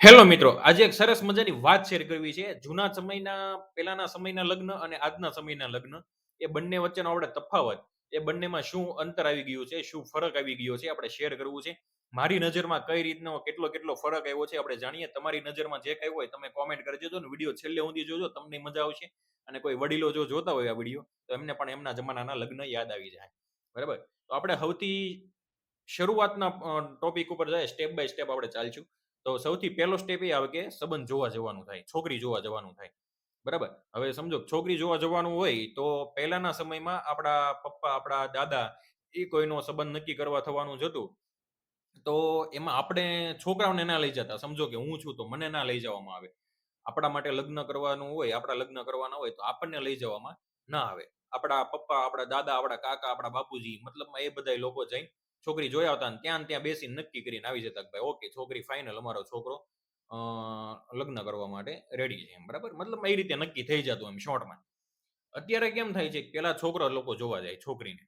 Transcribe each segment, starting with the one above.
Hello મિત્રો, આજે એક સરસ મજાની વાત શેર કરવી છે. જૂના સમયના પહેલાના સમયના લગ્ન અને આજના સમયના લગ્ન એ બંને વચ્ચેનો આપણે તફાવત, એ બંનેમાં શું અંતર આવી ગયું છે, શું ફરક આવી ગયો છે, આપણે શેર કરવું છે. મારી નજરમાં કઈ રીતનો કેટલો કેટલો ફરક આવ્યો છે આપણે જાણીએ. તમારી નજરમાં જે કઈ હોય તમે કોમેન્ટ કરી દેજો ને વિડીયો છેલ્લે સુધી જોજો, તમને મજા આવશે. અને કોઈ વડીલો જો જોતા હોય આ વિડીયો તો એમને પણ એમના જમાનાના લગ્ન યાદ આવી જાય. બરાબર? તો આપણે સૌથી શરૂઆતના ટોપિક ઉપર જાય, સ્ટેપ બાય સ્ટેપ આપણે ચાલશું. તો સૌથી પહેલો સ્ટેપ એ આવે કે સંબંધ જોવા જવાનું થાય, છોકરી જોવા જવાનું થાય. બરાબર? હવે સમજો છોકરી જોવા જવાનું હોય તો પહેલાના સમયમાં આપણા પપ્પા, આપણા દાદા એ કોઈનો સંબંધ નક્કી કરવા થવાનું જ હતું. તો એમાં આપણે છોકરાઓને ના લઈ જતા. સમજો કે હું છું તો મને ના લઈ જવામાં આવે. આપણા માટે લગ્ન કરવાનું હોય, આપણા લગ્ન કરવાના હોય તો આપણને લઈ જવામાં ના આવે. આપણા પપ્પા, આપણા દાદા, આપણા કાકા, આપણા બાપુજી મતલબમાં એ બધા લોકો જઈને છોકરી જોયા આવતા ને ત્યાં ને ત્યાં બેસીને નક્કી કરીને આવી જતા કે ભાઈ ઓકે છોકરી ફાઇનલ, અમારો છોકરો અ, લગ્ન કરવા માટે રેડી છે એમ. બરાબર? મતલબ એ રીતે નક્કી થઈ જતું એમ શોર્ટમાં. અત્યારે કેમ થાય છે કે પેલા છોકરા લોકો જોવા જાય છોકરીને.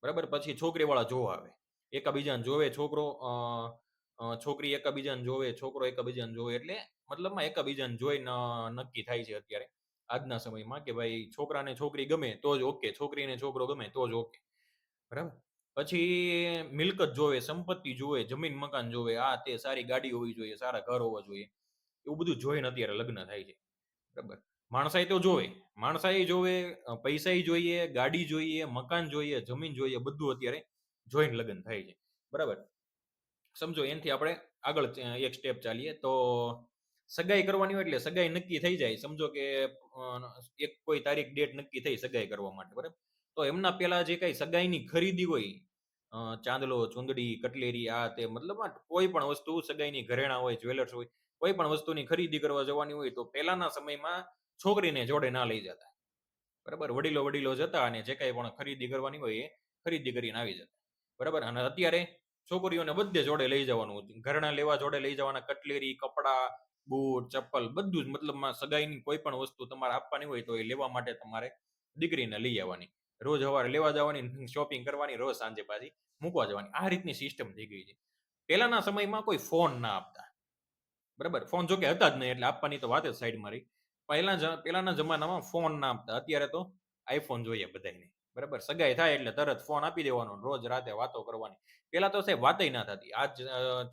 બરાબર? પછી છોકરી વાળા જોવા આવે. એકાબીજાને જોવે છોકરો, છોકરી એકાબીજાને જોવે, છોકરો એકાબીજાને જોવે. એટલે મતલબમાં એકાબીજાને જોઈને નક્કી થાય છે અત્યારે આજના સમયમાં કે ભાઈ છોકરાને છોકરી ગમે તો જ ઓકે, છોકરીને છોકરો ગમે તો જ ઓકે. બરાબર? પછી મિલકત જોવે, સંપત્તિ જોવે, જમીન મકાન જોવે, આ તે સારી ગાડી હોવી જોઈએ, સારા ઘર હોવા જોઈએ. એવું બધું જોઈને અત્યારે લગ્ન થાય છે. બરાબર? માણસાઈ તો જોવે, માણસાઈ જોવે, પૈસાઈ જોઈએ, ગાડી જોઈએ, મકાન જોઈએ, જમીન જોઈએ, બધું અત્યારે જોઈને લગ્ન થાય છે. બરાબર? સમજો એનાથી આપણે આગળ એક સ્ટેપ ચાલીએ તો સગાઈ કરવાની હોય એટલે સગાઈ નક્કી થઈ જાય. સમજો કે એક કોઈ તારીખ ડેટ નક્કી થઈ સગાઈ કરવા માટે. બરાબર? તો એમના પેલા જે કઈ સગાઈની ખરીદી હોય, ચાંદલો, ચુંદડી, કટલેરી, આ તે મતલબમાં કોઈ પણ વસ્તુ સગાઈની ઘરેણા હોય, જ્વેલર્સ હોય, કોઈ પણ વસ્તુની ખરીદી કરવા જવાની હોય તો પહેલાના સમયમાં છોકરીને જોડે ના લઈ જતા. બરાબર? વડીલો વડીલો જતા અને જે કાંઈ પણ ખરીદી કરવાની હોય એ ખરીદી કરીને આવી જતા. બરાબર? અને અત્યારે છોકરીઓને બધે જોડે લઈ જવાનું હતું. ઘરેણા લેવા જોડે લઈ જવાના, કટલેરી, કપડા, બૂટ, ચપ્પલ બધું જ. મતલબમાં સગાઈની કોઈ પણ વસ્તુ તમારે આપવાની હોય તો એ લેવા માટે તમારે દીકરીને લઈ આવવાની. રોજ સવારે લેવા જવાની, શોપિંગ કરવાની, રોજ સાંજે પાછી મૂકવા જવાની. આ રીતની સિસ્ટમ થઈ ગઈ છે. પહેલાના સમયમાં કોઈ ફોન ના આપતા. બરાબર? ફોન જો કે હતા જ નહીં એટલે આપવાની તો વાત જ સાઈડમાં રહી. પહેલાના જમાનામાં ફોન ના આપતા. અત્યારે તો આઈફોન જોઈએ બધાને. બરાબર? સગાઈ થાય એટલે તરત ફોન આપી દેવાનો, રોજ રાતે વાતો કરવાની. પેલા તો સાહેબ વાતય ના થતી. આજ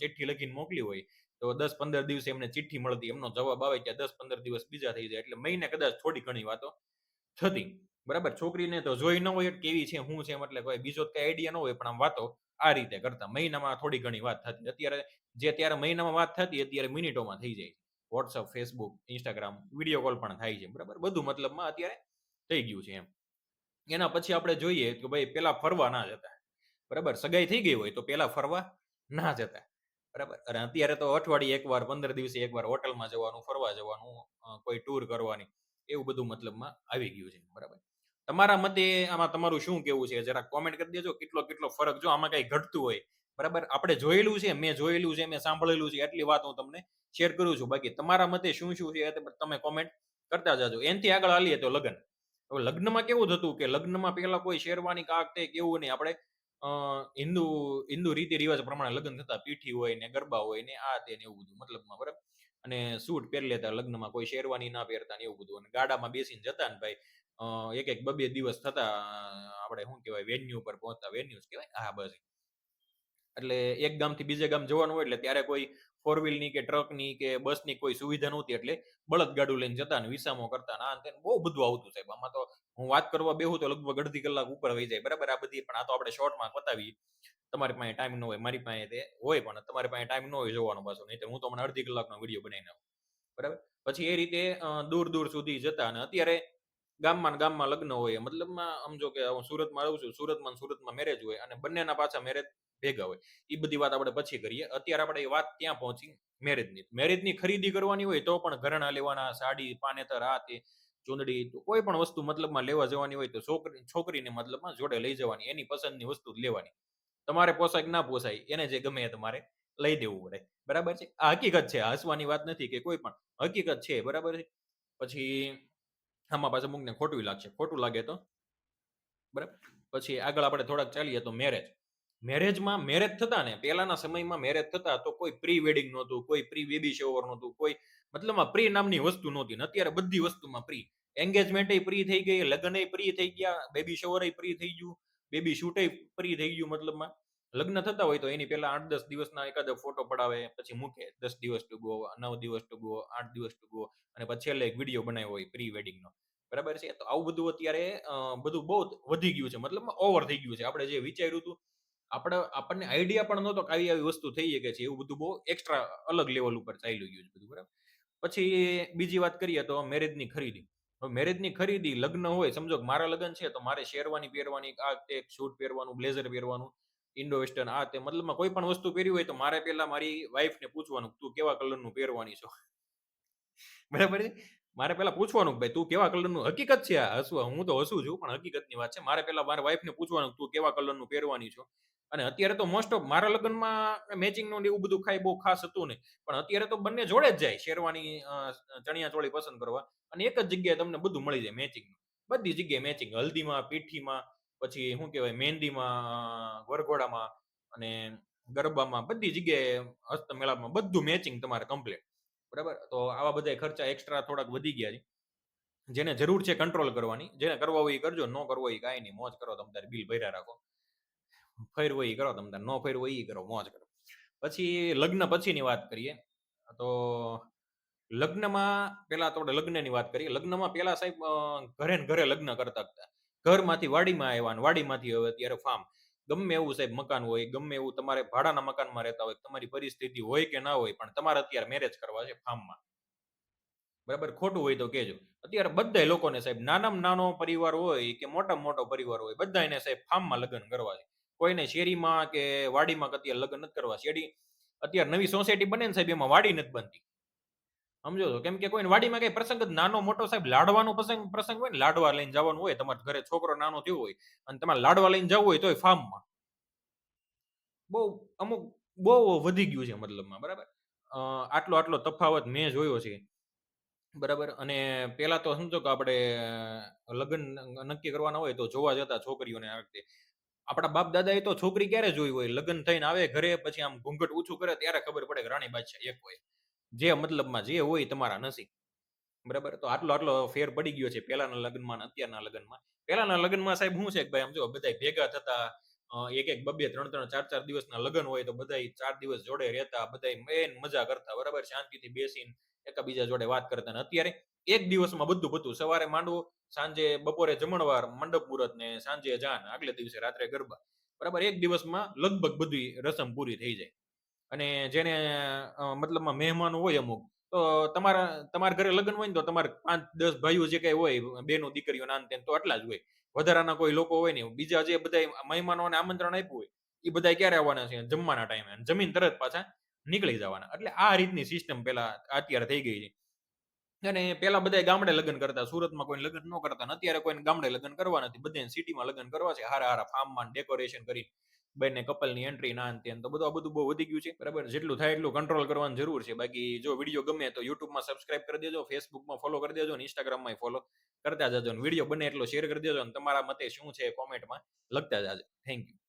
ચિઠ્ઠી લખીને મોકલી હોય તો 10-15 દિવસે એમને ચિઠ્ઠી મળતી, એમનો જવાબ આવે ત્યાં 10-15 દિવસ બીજા થઈ જાય. એટલે મહિને કદાચ થોડી ઘણી વાતો થતી. બરાબર? છોકરીને તો જોઈ ન હોય કેવી છે, શું છે, એટલે કોઈ બીજો કઈ આઈડિયા ન હોય પણ આમ વાતો આ રીતે કરતા. મહિનામાં થોડી ઘણી વાત થતી. અત્યારે જે ત્યારે મહિનામાં વાત થતી અત્યારે મિનિટોમાં થઈ જાય. WhatsApp, Facebook, Instagram, video call પણ થાય છે. બરાબર? બધું મતલબમાં અત્યારે થઈ ગયું છે એમ. એના પછી આપણે જોઈએ કે ભાઈ પેલા ફરવા ના જતા. બરાબર? સગાઈ થઈ ગઈ હોય તો પેલા ફરવા ના જતા. બરાબર? અને અત્યારે તો અઠવાડિયે એકવાર, 15 દિવસે એકવાર હોટલમાં જવાનું, ફરવા જવાનું, કોઈ ટૂર કરવાની, એવું બધું મતલબમાં આવી ગયું છે. બરાબર? તમારા મતે આમાં તમારું શું કેવું છે? જરા કોમેન્ટ કરી દેજો. કેટલો કેટલો ફરક જો આમાં કઈ ઘટતું હોય. બરાબર? આપણે જોયેલું છે, મેં જોયેલું છે, મેં સાંભળેલું છે, એટલી વાત હું તમને શેર કરું છું. બાકી તમારા મતે શું શું છે તમે કોમેન્ટ કરતા જાજો. એનથી આગળ હાલીએ તો લગ્ન. હવે લગ્નમાં કેવું થતું કે લગ્નમાં પેલા કોઈ શેરવાની કાક તે કેવું નહીં. આપણે હિન્દુ હિન્દુ રીતિ રિવાજ પ્રમાણે લગ્ન થતા. પીઠી હોય ને ગરબા હોય ને આ તે ને એવું બધું મતલબમાં. બરાબર? અને સૂટ પહેરી લેતા લગ્નમાં, કોઈ શેરવાની ના પહેરતા ને એવું બધું. અને ગાડામાં બેસીને જતા ને ભાઈ એક એક બબે દિવસ થતા આપણે શું કહેવાય વેન્યુ ઉપર પહોંચતા. વેન્યુઝ કહેવાય. હા બસ. એટલે એક ગામથી બીજે ગામ જવાનું હોય એટલે ત્યારે કોઈ ફોર વ્હીલની કે ટ્રકની કે બસની કોઈ સુવિધા નહોતી. એટલે બળદગાડું લઈને જતા ને વિસામો કરતા ને આ તે બહુ બધું આવતું સાહેબ. આમાં તો હું વાત કરવા બેહું તો લગભગ અડધી કલાક ઉપર વહી જાય. બરાબર? આ બધી પણ આ તો આપણે શોર્ટમાં બતાવી. તમારી પાસે ટાઈમ ન હોય, મારી પાસે તે હોય, પણ તમારી પાસે ટાઈમ ન હોય જોવાનો પાછો. નહીં તો હું તો મને અડધી કલાકનો વિડીયો બનાવી નાખું. બરાબર? પછી એ રીતે દૂર દૂર સુધી જતા. અને અત્યારે ગામમાં ને ગામમાં લગ્ન હોય. મતલબમાં સમજો કે હું સુરતમાં રહું છું, સુરતમાં મેરેજ હોય અને બંનેના પાછા મેરેજ ભેગા હોય. એ બધી વાત આપણે પછી કરીએ. અત્યારે આપણે વાત ત્યાં પહોંચી મેરેજની ખરીદી કરવાની હોય તો પણ ઘરેણા લેવાના, સાડી, પાનેતર, આ તે, ચુંદડી, તો કોઈ પણ વસ્તુ મતલબમાં લેવા જવાની હોય તો છોકરીને મતલબમાં જોડે લઈ જવાની. એની પસંદની વસ્તુ જ લેવાની. તમારે પોસાય કે ના પોસાય, એને જે ગમે એ તમારે લઈ દેવું પડે. બરાબર છે? આ હકીકત છે. હસવાની વાત નથી કે કોઈ પણ હકીકત છે. બરાબર છે? પછી આમાં પાછું અમુકને ખોટું લાગશે. ખોટું લાગે તો બરાબર. પછી આગળ આપણે થોડાક ચાલીએ તો મેરેજ. મેરેજ થતા ને પહેલાના સમયમાં મેરેજ થતા તો કોઈ પ્રી વેડિંગ નહોતું, કોઈ પ્રી બેબી શોવર નહોતું, કોઈ મતલબમાં પ્રી નામની વસ્તુ નહોતી ને અત્યારે બધી વસ્તુમાં પ્રી. એંગેજમેન્ટ પ્રી થઈ ગઈ, લગ્ન પ્રી થઈ ગયા, બેબી શોવર પ્રી થઈ ગયું, બેબી શૂટ પ્રી થઈ ગયું. મતલબમાં લગ્ન થતા હોય તો એની પહેલા 8-10 દિવસના એકાદ ફોટો પડાવે, પછી મૂકે 10 દિવસ ટુ ગો, 9 દિવસ ટુ ગો, 8 દિવસ ટુ ગો, અને પછી છેલ્લે એક વિડીયો બનાવ્યો હોય પ્રી વેડિંગનો. બરાબર છે. તો આવું બધું અત્યારે બધું બહુ વધી ગયું છે, મતલબ ઓવર થઈ ગયું છે. આપણે જે વિચાર્યું હતું, આપણને આઈડિયા પણ નહોતો કે આવી વસ્તુ થઈ શકે છે, એવું બધું બહુ એક્સ્ટ્રા અલગ લેવલ ઉપર ચાલ્યું ગયું છે બધું. બરાબર. પછી બીજી વાત કરીએ તો મેરેજની ખરીદી. મેરેજની ખરીદી, લગ્ન હોય, સમજો કે મારા લગ્ન છે તો મારે શેરવાની પહેરવાની, આ તે સૂટ પહેરવાનું, બ્લેઝર પહેરવાનું, ઇન્ડો વેસ્ટર્ન આ તે, મતલબમાં કોઈ પણ વસ્તુ પહેરવી હોય તો મારે પહેલા મારી વાઈફને પૂછવાનું તું કેવા કલરનું પહેરવાની છો. બરાબર છે. મારે પહેલા પૂછવાનું ભાઈ તું કેવા કલરનું, હકીકત છે આ, હસવા હું તો હસું છું પણ હકીકતની વાત છે. મારે પહેલા મારા વાઈફને પૂછવાનું તું કેવા કલરનું પહેરવાની છો. અને અત્યારે તો મોસ્ટ ઓફ મારા લગ્નમાં મેચિંગનું એવું બધું બહુ ખાસ હતું નહીં, પણ અત્યારે તો બંને જોડે જ જાય શેરવાની, ચણિયા ચોળી પસંદ કરવા, અને એક જ જગ્યાએ તમને બધું મળી જાય મેચિંગ. બધી જગ્યાએ મેચિંગ, હલ્દીમાં, પીઠીમાં, પછી શું કહેવાય મહેંદીમાં, વરઘોડામાં, અને ગરબામાં, બધી જગ્યાએ હસ્તમેળાપમાં બધું મેચિંગ તમારે કમ્પ્લીટ. બરાબર. તો આવા બધા ખર્ચા એક્સ્ટ્રા થોડાક વધી ગયા છે, જેને જરૂર છે કંટ્રોલ કરવાની. જેને કરવા હોય એ કરજો, ન કરવો હોય કાંઈ નહીં, મોજ કરો, તમે તારે બિલ ભર્યા રાખો. ફેરવો એ કરો, તમે તારે ન ફેરવો એ કરો, મોજ કરો. પછી લગ્ન પછીની વાત કરીએ તો લગ્નમાં પેલા તો લગ્નની વાત કરીએ. લગ્નમાં પેલા સાહેબ ઘરે ને ઘરે લગ્ન કરતા હતા. ઘરમાંથી વાડીમાં આવ્યા ને વાડીમાંથી હવે અત્યારે ફાર્મ. ગમે એવું સાહેબ મકાન હોય, ગમે એવું તમારે ભાડાના મકાનમાં રહેતા હોય, તમારી પરિસ્થિતિ હોય કે ના હોય, પણ તમારે અત્યારે મેરેજ કરવા છે ફાર્મમાં. બરાબર. ખોટું હોય તો કહેજો. અત્યારે બધા લોકોને સાહેબ નાનામાં નાનો પરિવાર હોય કે મોટામાં મોટો પરિવાર હોય, બધા એને સાહેબ ફાર્મમાં લગ્ન કરવા છે. કોઈને શેરીમાં કે વાડીમાં અત્યારે લગ્ન નથી કરવા. શેરી અત્યારે નવી સોસાયટી બને ને સાહેબ એમાં વાડી નથી બનતી. સમજો છો? કેમ કે કોઈને વાડીમાં કઈ પ્રસંગ જ નાનો મોટો સાહેબ લાડવાનો પ્રસંગ હોય ને, લાડવા લઈને જવાનું હોય, તમારા ઘરે છોકરો નાનો થયો હોય અને તમારે લાડવા લઈને જવું હોય તોય ફાર્મમાં. બહુ અમુક બહુ વધી ગયું છે મતલબમાં. બરાબર. આટલો આટલો તફાવત મેં જોયો છે. બરાબર. અને પેલા તો સમજો કે આપણે લગ્ન નક્કી કરવાના હોય તો જોવા જતા છોકરીઓને આ વખતે. આપણા બાપ દાદા એ તો છોકરી ક્યારે જોઈ હોય, લગ્ન થઈને આવે ઘરે પછી આમ ઘૂંઘટ ઊંચું કરે ત્યારે ખબર પડે કે રાણી બાદશાહ એક હોય. જે મતલબમાં જે હોય તમારા નસીબ. બરાબર. તો આટલો આટલો ફેર પડી ગયો છે પહેલાના લગ્નમાં અને અત્યારના લગ્નમાં. પહેલાના લગ્નમાં સાહેબ શું છે કે ભાઈ આમ જો બધા ભેગા થતા, એક એક બબે 3-3 4-4 દિવસના લગ્ન હોય તો બધા 4 દિવસ જોડે રહેતા, બધા મેન મજા કરતા. બરાબર. શાંતિથી બેસીને એકબીજા જોડે વાત કરતા. અને અત્યારે એક દિવસમાં બધું સવારે માંડવો, સાંજે બપોરે જમણવાર, મંડપ મુહૂર્ત ને સાંજે જાન, આગલે દિવસે રાત્રે ગરબા. બરાબર. એક દિવસમાં લગભગ બધી રસમ પૂરી થઈ જાય. અને જેને મતલબમાં મહેમાનો હોય અમુક, તો તમારા ઘરે લગ્ન હોય ને તો તમારે 5-10 ભાઈઓ જે કઈ હોય, બેનો દીકરીઓ નાન તેન, તો આટલા જ હોય. વધારાના કોઈ લોકો હોય નહીં. બીજા જે બધા મહેમાનોને આમંત્રણ આપ્યું હોય એ બધા ક્યારે આવવાના છે? જમવાના ટાઈમે. જમીન તરત પાછા નીકળી જવાના. એટલે આ રીતની સિસ્ટમ પેલા અત્યારે થઈ ગઈ છે. અને પેલા બધા ગામડે લગ્ન કરતા, સુરતમાં કોઈ લગ્ન ન કરતા. અત્યારે કોઈને ગામડે લગ્ન કરવા નથી, બધાને સિટીમાં લગ્ન કરવા છે. હારા હારા ફાર્મમાં ડેકોરેશન કરી બંને કપલની એન્ટ્રી ના અંતે. તો બધું આ બધું બહુ વધી ગયું છે. બરાબર. જેટલું થાય એટલું કંટ્રોલ કરવાની જરૂર છે. બાકી જો વિડીયો ગમે તો યુટ્યુબમાં સબસ્ક્રાઇબ કરી દેજો, ફેસબુકમાં ફોલો કરી દેજો, અને ઇન્સ્ટાગ્રામમાં ફોલો કરતા જજો. વિડીયો બને એટલો શેર કરી દેજો, અને તમારા મતે શું છે કોમેન્ટમાં લખતા જાજો. Thank you.